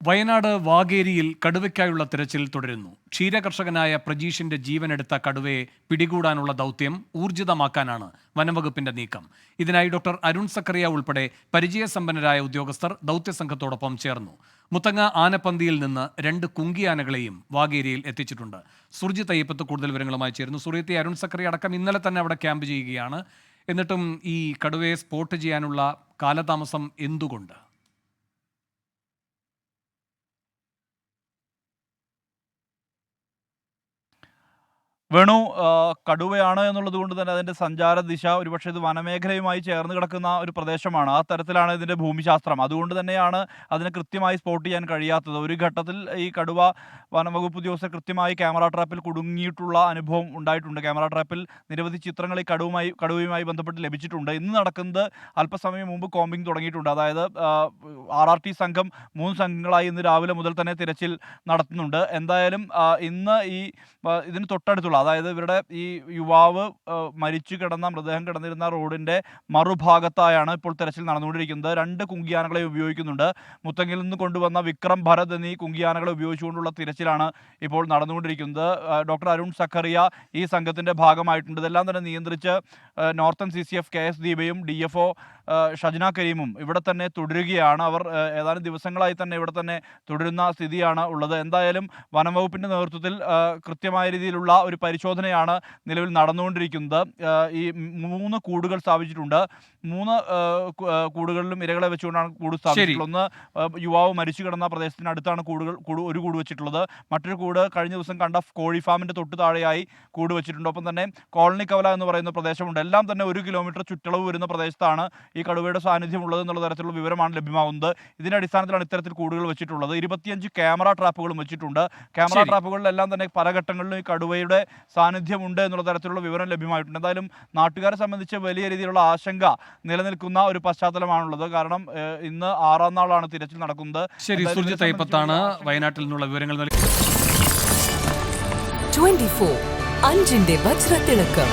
വയനാട് വാഗേരിയിൽ കടുവയ്ക്കായുള്ള തിരച്ചിൽ തുടരുന്നു. ക്ഷീരകർഷകനായ പ്രജീഷിന്റെ ജീവനെടുത്ത കടുവയെ പിടികൂടാനുള്ള ദൗത്യം ഊർജിതമാക്കാനാണ് വനംവകുപ്പിന്റെ നീക്കം. ഇതിനായി ഡോക്ടർ അരുൺ സക്കറിയ ഉൾപ്പെടെ പരിചയസമ്പന്നരായ ഉദ്യോഗസ്ഥർ ദൗത്യസംഘത്തോടൊപ്പം ചേർന്നു. മുത്തങ്ങ ആനപ്പന്തിയിൽ നിന്ന് 2 കുങ്കിയാനകളെയും വാഗേരിയിൽ എത്തിച്ചിട്ടുണ്ട്. സുർജിത്ത് അയ്യപ്പത്ത് കൂടുതൽ വിവരങ്ങളുമായി ചേരുന്നു. സുർജിത്ത്, അരുൺ സക്കറിയ അടക്കം ഇന്നലെ തന്നെ അവിടെ ക്യാമ്പ് ചെയ്യുകയാണ്. എന്നിട്ടും ഈ കടുവയെ സ്പോട്ട് ചെയ്യാനുള്ള കാലതാമസം എന്തുകൊണ്ട്? വേണു, കടുവയാണ് എന്നുള്ളത് കൊണ്ട് തന്നെ അതിൻ്റെ സഞ്ചാര ദിശ ഒരുപക്ഷെ ഇത് വനമേഖലയുമായി ചേർന്ന് കിടക്കുന്ന ഒരു പ്രദേശമാണ്. ആ തരത്തിലാണ് ഇതിൻ്റെ ഭൂമിശാസ്ത്രം. അതുകൊണ്ട് തന്നെയാണ് അതിനെ കൃത്യമായി സ്പോട്ട് ചെയ്യാൻ കഴിയാത്തത്. ഒരു ഘട്ടത്തിൽ ഈ കടുവ വനംവകുപ്പ് ഉദ്യോഗസ്ഥർ കൃത്യമായി ക്യാമറ ട്രാപ്പിൽ കുടുങ്ങിയിട്ടുള്ള അനുഭവം ഉണ്ടായിട്ടുണ്ട്. ക്യാമറ ട്രാപ്പിൽ നിരവധി ചിത്രങ്ങൾ ഈ കടുവയുമായി ബന്ധപ്പെട്ട് ലഭിച്ചിട്ടുണ്ട്. ഇന്ന് നടക്കുന്നത് അല്പസമയം മുമ്പ് കോമ്പിംഗ് തുടങ്ങിയിട്ടുണ്ട്. അതായത് RRT സംഘം 3 സംഘങ്ങളായി ഇന്ന് രാവിലെ മുതൽ തന്നെ തിരച്ചിൽ നടത്തുന്നുണ്ട്. എന്തായാലും ഇന്ന് ഇതിന് തൊട്ടടുത്തുള്ള, അതായത് ഇവരുടെ ഈ യുവാവ് മൃതദേഹം കിടന്നിരുന്ന റോഡിൻ്റെ മറുഭാഗത്തായാണ് ഇപ്പോൾ തെരച്ചിൽ നടന്നുകൊണ്ടിരിക്കുന്നത്. 2 കുങ്കിയാനകളെ ഉപയോഗിക്കുന്നുണ്ട്. മുത്തങ്ങയിൽ നിന്ന് കൊണ്ടുവന്ന വിക്രം ഭരത് എന്നീ കുങ്കിയാനകളെ ഉപയോഗിച്ചുകൊണ്ടുള്ള തിരച്ചിലാണ് ഇപ്പോൾ നടന്നുകൊണ്ടിരിക്കുന്നത്. ഡോക്ടർ അരുൺ സക്കറിയ ഈ സംഘത്തിൻ്റെ ഭാഗമായിട്ടുണ്ട്. ഇതെല്ലാം തന്നെ നിയന്ത്രിച്ച് നോർത്തേൺ CCF KS ദീപയും DFO ഷജ്ന കരീമും ഇവിടെ തന്നെ തുടരുകയാണ്. അവർ ഏതാനും ദിവസങ്ങളായി തന്നെ ഇവിടെ തന്നെ തുടരുന്ന സ്ഥിതിയാണ് ഉള്ളത്. എന്തായാലും വനംവകുപ്പിൻ്റെ നേതൃത്വത്തിൽ കൃത്യമായ രീതിയിലുള്ള ഒരു പരിശോധനയാണ് നിലവിൽ നടന്നുകൊണ്ടിരിക്കുന്നത്. ഈ 3 കൂടുകൾ സ്ഥാപിച്ചിട്ടുണ്ട്. 3 കൂടുകളിലും ഇരകളെ വെച്ചുകൊണ്ടാണ് കൂട് സ്ഥാപിച്ചിട്ടുള്ളത്. ഒന്ന് യുവാവ് മരിച്ചു കിടന്ന പ്രദേശത്തിനടുത്താണ് ഒരു കൂട് വെച്ചിട്ടുള്ളത്. മറ്റൊരു കൂട് കഴിഞ്ഞ ദിവസം കണ്ട കോഴി ഫാമിൻ്റെ തൊട്ട് താഴെയായി കൂട് വെച്ചിട്ടുണ്ട്. ഒപ്പം തന്നെ കോളനി കവല എന്ന് പറയുന്ന പ്രദേശമുണ്ട്. എല്ലാം തന്നെ 1 കിലോമീറ്റർ ചുറ്റളവ് വരുന്ന പ്രദേശത്താണ് ഈ കടുവയുടെ സാന്നിധ്യം ഉള്ളത് എന്നുള്ള തരത്തിലുള്ള വിവരമാണ് ലഭ്യമാകുന്നത്. ഇതിന്റെ അടിസ്ഥാനത്തിലാണ് ഇത്തരത്തിൽ കൂടുകൾ വെച്ചിട്ടുള്ളത്. 25 ക്യാമറ ട്രാപ്പുകളും വെച്ചിട്ടുണ്ട്. ക്യാമറ ട്രാപ്പുകളിലെല്ലാം തന്നെ പല ഘട്ടങ്ങളിലും ഈ കടുവയുടെ സാന്നിധ്യമുണ്ട് എന്നുള്ള തരത്തിലുള്ള വിവരം ലഭ്യമായിട്ടുണ്ട്. എന്തായാലും നാട്ടുകാരെ സംബന്ധിച്ച് വലിയ രീതിയിലുള്ള ആശങ്ക നിലനിൽക്കുന്ന ഒരു പശ്ചാത്തലമാണുള്ളത്. കാരണം ഇന്ന് 6ാം നാളാണ് തിരച്ചിൽ നടക്കുന്നത്. ശരി, സുർജിത്ത് അയ്യപ്പത്താണ് വയനാട്ടിൽ നിന്നുള്ള വിവരങ്ങൾ. 24 അഞ്ചിന്റെ വജ്രത്തിളക്കം.